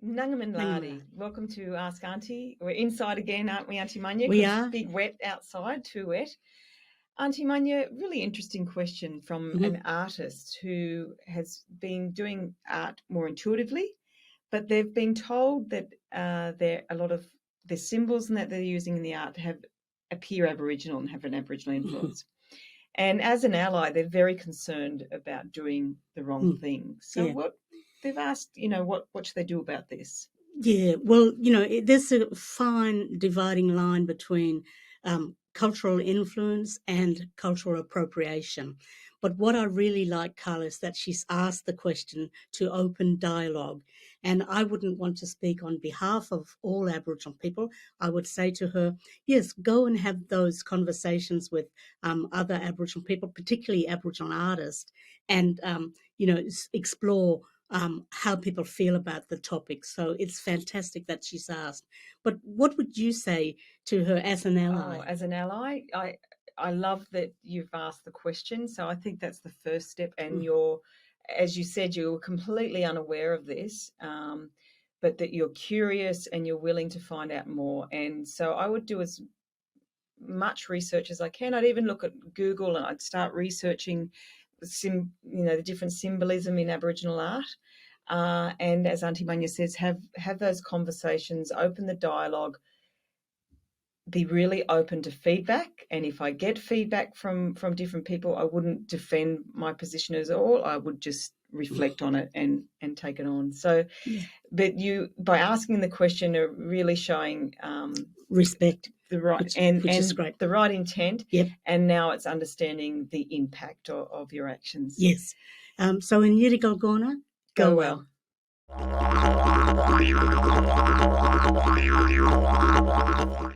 Nangamin Ladi, Nangamin. welcome to Ask Aunty. We're inside again, aren't we, Aunty Munya? We 'Cause are. big wet outside, too wet. Aunty Munya, really interesting question from an artist who has been doing art more intuitively, but they've been told that there a lot of the symbols and that they're using in the art appear Aboriginal and have an Aboriginal influence. And as an ally, they're very concerned about doing the wrong thing. So what they've asked, what should they do about this? Yeah, well, there's a fine dividing line between cultural influence and cultural appropriation. But what I really like, Carla, is that she's asked the question to open dialogue. And I wouldn't want to speak on behalf of all Aboriginal people. I would say to her, yes, go and have those conversations with other Aboriginal people, particularly Aboriginal artists, and, explore how people feel about the topic. So it's fantastic that she's asked. But what would you say to her as an ally? Oh, as an ally, I love that you've asked the question. So I think that's the first step. And as you said, you're completely unaware of this, but that you're curious and you're willing to find out more. And so I would do as much research as I can. I'd even look at Google and I'd start researching the different symbolism in Aboriginal art. And as Aunty Munya says, have those conversations, open the dialogue, be really open to feedback. And if I get feedback from different people, I wouldn't defend my position at all. I would just reflect on it and take it on. So, but you, by asking the question, are really showing respect, the right which and is great. The right intent. Yep. And now it's understanding the impact of your actions. Yes. So in Ridicule, go well.